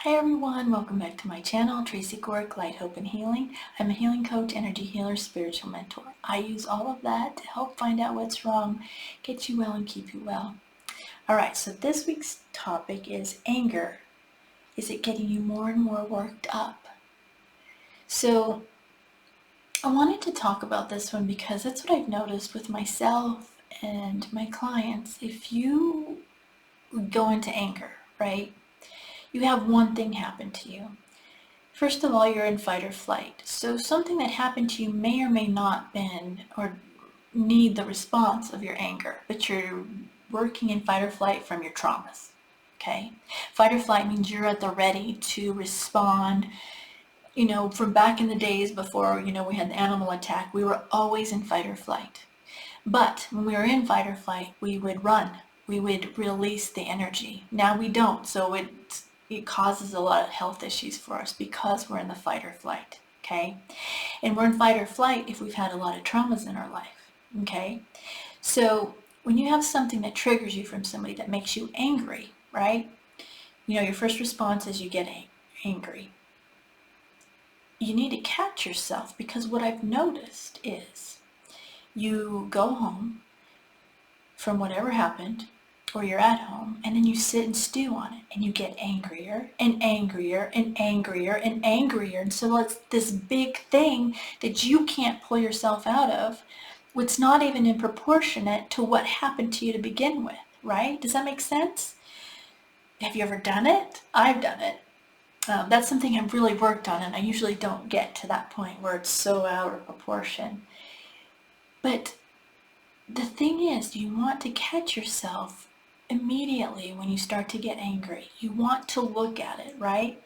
Hi everyone, welcome back to my channel, Tracy Gohrick Light, Hope and Healing. I'm a healing coach, energy healer, spiritual mentor. I use all of that to help find out what's wrong, get you well and keep you well. Alright, so this week's topic is anger. Is it getting you more and more worked up? So I wanted to talk about this one because that's what I've noticed with myself and my clients. If you go into anger, right? You have one thing happen to you. First of all, you're in fight or flight. So something that happened to you may or may not been or need the response of your anger, but you're working in fight or flight from your traumas. Okay? Fight or flight means you're at the ready to respond. From back in the days before, we had the animal attack, we were always in fight or flight. But when we were in fight or flight, we would run. We would release the energy. Now we don't, so it causes a lot of health issues for us because we're in the fight or flight, okay? And we're in fight or flight if we've had a lot of traumas in our life, okay? So when you have something that triggers you from somebody that makes you angry, right? Your first response is you get angry. You need to catch yourself, because what I've noticed is you go home from whatever happened, or you're at home, and then you sit and stew on it, and you get angrier and angrier and angrier and angrier. And so it's this big thing that you can't pull yourself out of, what's not even in proportionate to what happened to you to begin with, right? Does that make sense? Have you ever done it? I've done it. That's something I've really worked on, and I usually don't get to that point where it's so out of proportion. But the thing is, you want to catch yourself immediately when you start to get angry. You want to look at it, right?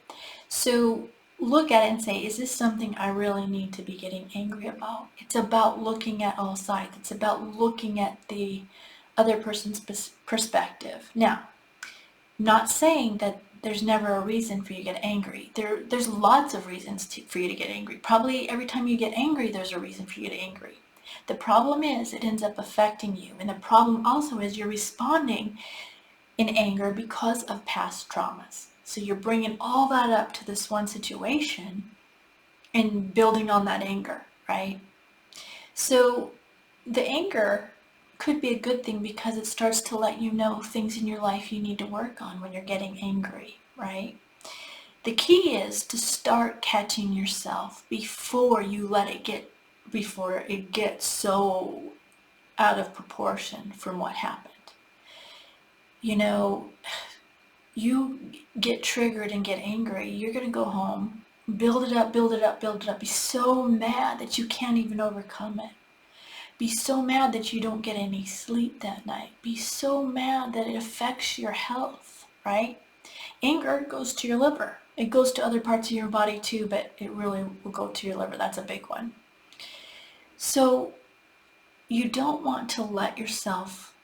So look at it and say, is this something I really need to be getting angry about? It's about looking at all sides. It's about looking at the other person's perspective. Now, not saying that there's never a reason for you to get angry. There's lots of reasons for you to get angry. Probably every time you get angry, there's a reason for you to get angry. The problem is it ends up affecting you. And the problem also is you're responding in anger because of past traumas. So you're bringing all that up to this one situation and building on that anger, right? So the anger could be a good thing because it starts to let you know things in your life you need to work on when you're getting angry, right? The key is to start catching yourself before it gets so out of proportion from what happened. You get triggered and get angry, you're going to go home, build it up, build it up, build it up, be so mad that you can't even overcome it. Be so mad that you don't get any sleep that night. Be so mad that it affects your health, right? Anger goes to your liver. It goes to other parts of your body too, but it really will go to your liver. That's a big one. So you don't want to let yourself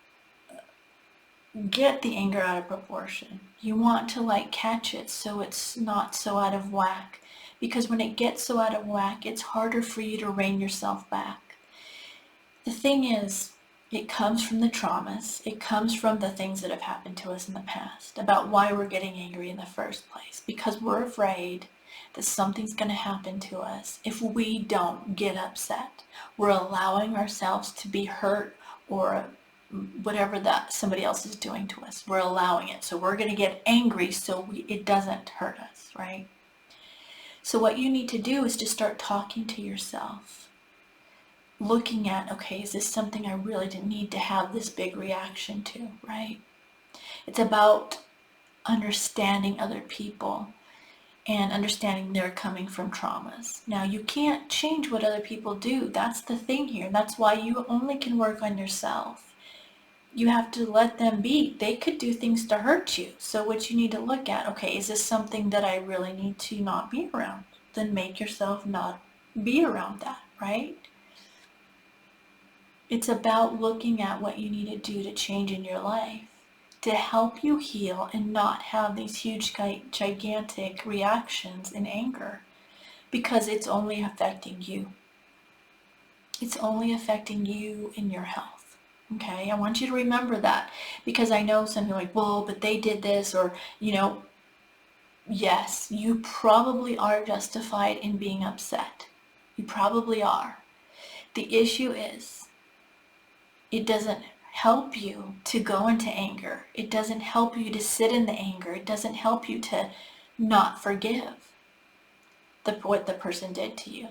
get the anger out of proportion. You want to catch it so it's not so out of whack. Because when it gets so out of whack, it's harder for you to rein yourself back. The thing is, it comes from the traumas. It comes from the things that have happened to us in the past about why we're getting angry in the first place. Because we're afraid that something's going to happen to us if we don't get upset. We're allowing ourselves to be hurt or whatever that somebody else is doing to us. We're allowing it. So we're going to get angry so it doesn't hurt us, right? So what you need to do is to start talking to yourself. Looking at, okay, is this something I really didn't need to have this big reaction to, right? It's about understanding other people and understanding they're coming from traumas. Now, you can't change what other people do. That's the thing here. That's why you only can work on yourself. You have to let them be. They could do things to hurt you. So what you need to look at, okay, is this something that I really need to not be around? Then make yourself not be around that, right? It's about looking at what you need to do to change in your life to help you heal and not have these huge, gigantic reactions in anger, because it's only affecting you. It's only affecting you and your health. Okay, I want you to remember that, because I know some people are like, well, but they did this, or, yes, you probably are justified in being upset. You probably are. The issue is, it doesn't help you to go into anger. It doesn't help you to sit in the anger. It doesn't help you to not forgive what the person did to you.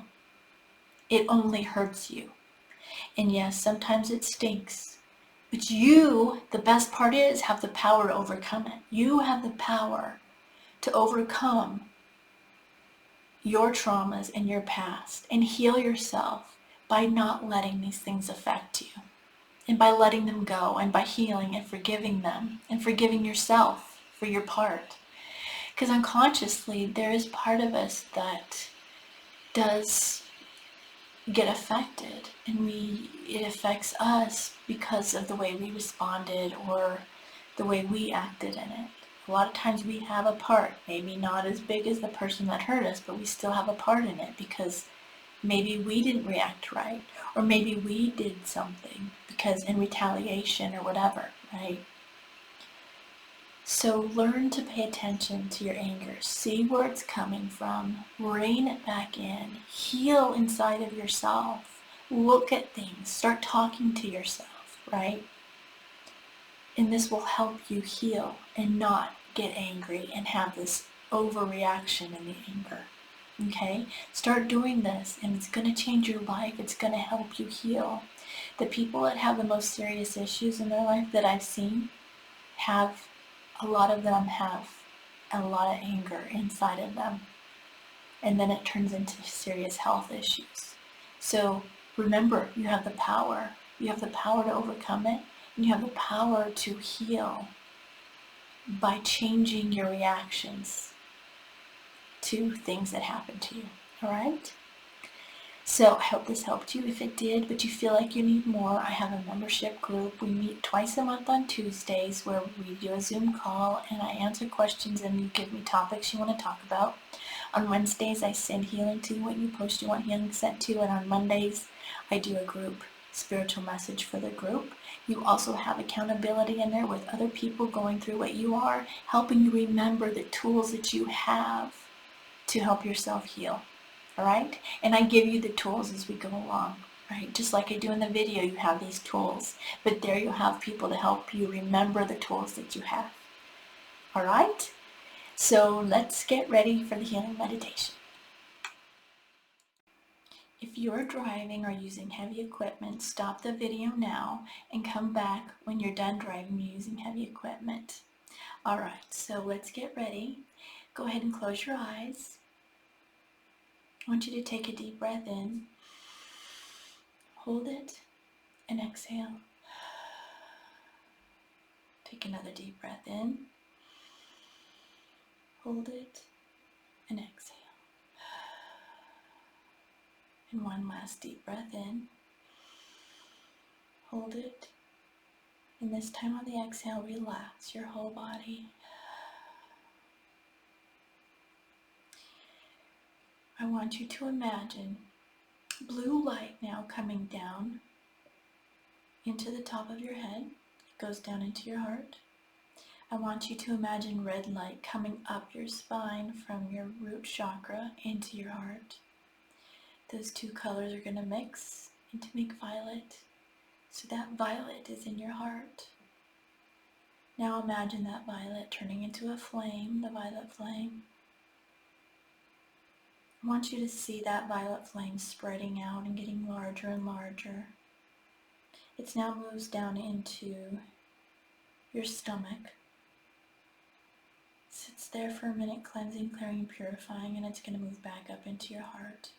It only hurts you. And yes, sometimes it stinks. But you, the best part is, have the power to overcome it. You have the power to overcome your traumas and your past and heal yourself by not letting these things affect you, and by letting them go, and by healing and forgiving them and forgiving yourself for your part. Because unconsciously there is part of us that does get affected, and it affects us because of the way we responded or the way we acted in it. A lot of times we have a part, maybe not as big as the person that hurt us, but we still have a part in it because maybe we didn't react right, or maybe we did something because in retaliation or whatever, right? So learn to pay attention to your anger. See where it's coming from. Rein it back in. Heal inside of yourself. Look at things. Start talking to yourself, right? And this will help you heal and not get angry and have this overreaction in the anger. Okay? Start doing this, and it's going to change your life. It's going to help you heal. The people that have the most serious issues in their life that I've seen a lot of them have a lot of anger inside of them, and then it turns into serious health issues. So remember, you have the power. You have the power to overcome it, and you have the power to heal by changing your reactions to things that happen to you. All right? So I hope this helped you. If it did, but you feel like you need more, I have a membership group. We meet twice a month on Tuesdays where we do a Zoom call and I answer questions and you give me topics you want to talk about. On Wednesdays, I send healing to what you post you want healing sent to, and on Mondays, I do a group spiritual message for the group. You also have accountability in there with other people going through what you are, helping you remember the tools that you have to help yourself heal. All right? And I give you the tools as we go along, right? Just like I do in the video, you have these tools, but there you have people to help you remember the tools that you have. All right? So let's get ready for the healing meditation. If you're driving or using heavy equipment, stop the video now and come back when you're done driving using heavy equipment. All right, so let's get ready. Go ahead and close your eyes. I want you to take a deep breath in, hold it, and exhale. Take another deep breath in, hold it, and exhale. And one last deep breath in, hold it, and this time on the exhale, relax your whole body. I want you to imagine blue light now coming down into the top of your head. It goes down into your heart. I want you to imagine red light coming up your spine from your root chakra into your heart. Those two colors are going to mix and to make violet. So that violet is in your heart. Now imagine that violet turning into a flame, the violet flame. I want you to see that violet flame spreading out and getting larger and larger. It now moves down into your stomach. Sits there for a minute, cleansing, clearing, purifying, and it's going to move back up into your heart.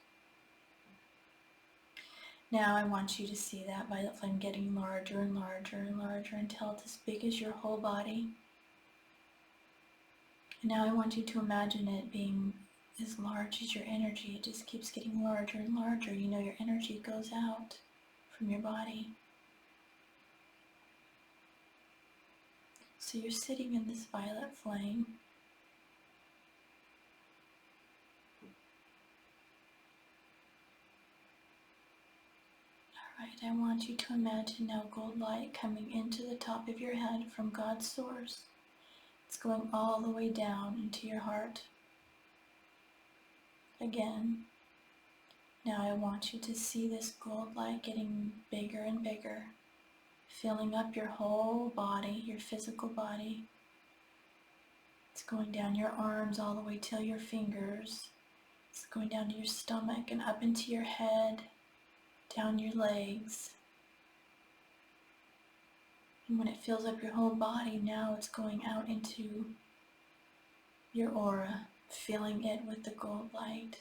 Now I want you to see that violet flame getting larger and larger and larger until it's as big as your whole body. And now I want you to imagine it being as large as your energy. It just keeps getting larger and larger. You know your energy goes out from your body. So you're sitting in this violet flame. Alright, I want you to imagine now gold light coming into the top of your head from God's source. It's going all the way down into your heart. Again. Now I want you to see this gold light getting bigger and bigger, filling up your whole body, your physical body. It's going down your arms all the way to your fingers. It's going down to your stomach and up into your head, down your legs. And when it fills up your whole body, now it's going out into your aura, filling it with the gold light.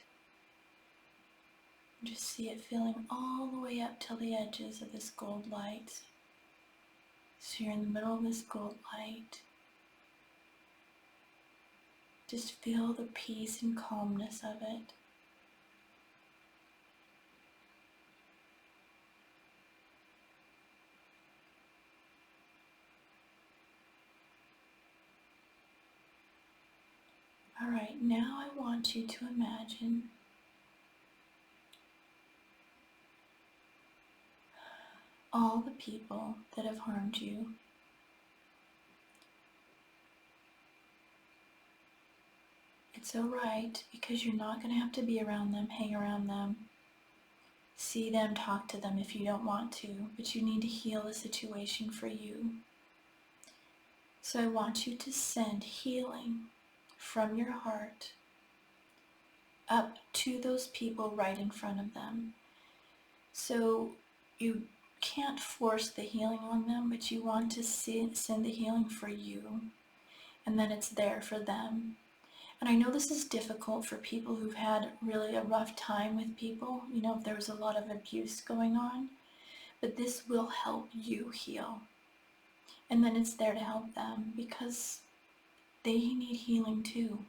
Just see it filling all the way up till the edges of this gold light. So you're in the middle of this gold light. Just feel the peace and calmness of it. All right, now I want you to imagine all the people that have harmed you. It's all right, because you're not going to have to be around them, hang around them, see them, talk to them if you don't want to, but you need to heal the situation for you. So I want you to send healing from your heart up to those people right in front of them. So you can't force the healing on them, but you want to send the healing for you, and then it's there for them. And I know this is difficult for people who've had really a rough time with people, if there was a lot of abuse going on, but this will help you heal. And then it's there to help them, because they need healing too.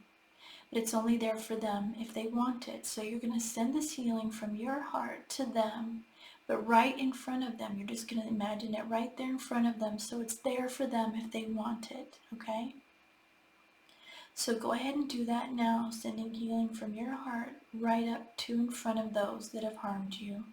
But it's only there for them if they want it. So you're going to send this healing from your heart to them, but right in front of them. You're just going to imagine it right there in front of them, so it's there for them if they want it, okay? So go ahead and do that now, sending healing from your heart right up to in front of those that have harmed you.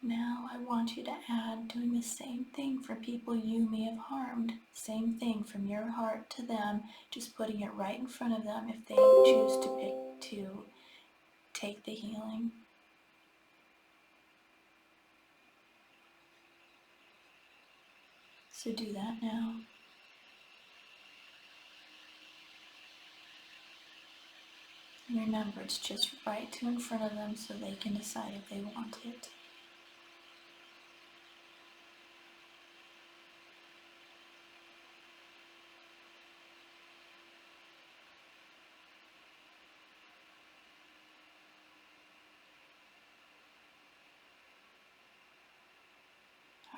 Now I want you to add doing the same thing for people you may have harmed. Same thing from your heart to them, just putting it right in front of them if they choose to take the healing. So do that now. And remember, it's just right to in front of them so they can decide if they want it.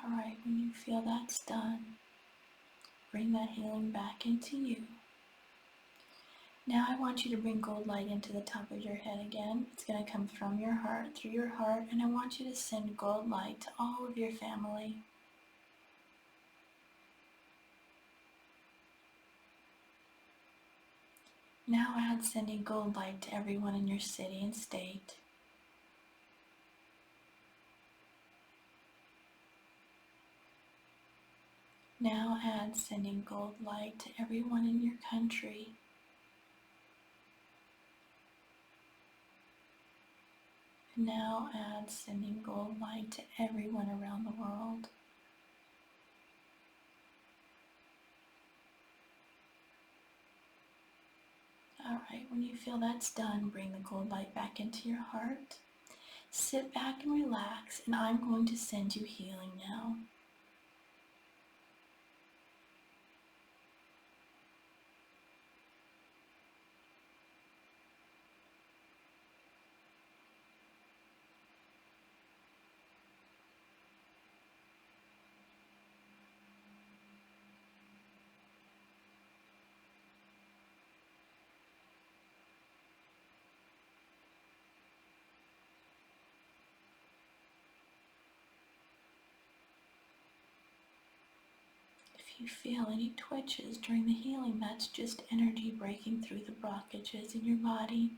Alright, when you feel that's done, bring that healing back into you. Now I want you to bring gold light into the top of your head again. It's going to come from your heart, through your heart, and I want you to send gold light to all of your family. Now add sending gold light to everyone in your city and state. Now add sending gold light to everyone in your country. And now add sending gold light to everyone around the world. Alright, when you feel that's done, bring the gold light back into your heart. Sit back and relax, and I'm going to send you healing now. you feel any twitches during the healing, that's just energy breaking through the blockages in your body.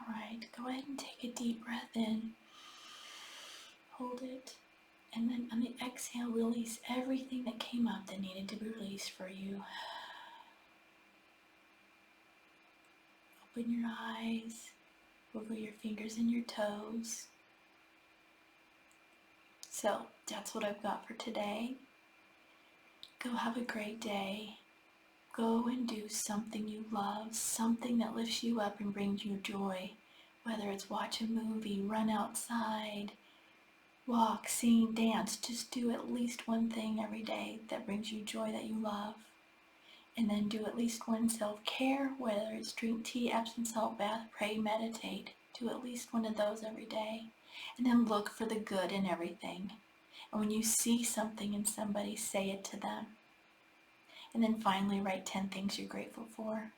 All right, go ahead and take a deep breath in. Hold it. And then on the exhale, release everything that came up that needed to be released for you. Open your eyes. Wiggle your fingers and your toes. So that's what I've got for today. Go have a great day. Go and do something you love, something that lifts you up and brings you joy. Whether it's watch a movie, run outside, walk, sing, dance, just do at least one thing every day that brings you joy that you love. And then do at least one self-care, whether it's drink tea, Epsom salt bath, pray, meditate. Do at least one of those every day. And then look for the good in everything. And when you see something in somebody, say it to them. And then finally write 10 things you're grateful for.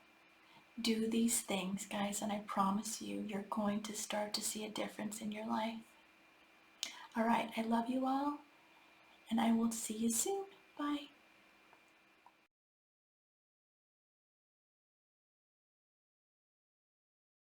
Do these things, guys, and I promise you, you're going to start to see a difference in your life. All right, I love you all, and I will see you soon. Bye.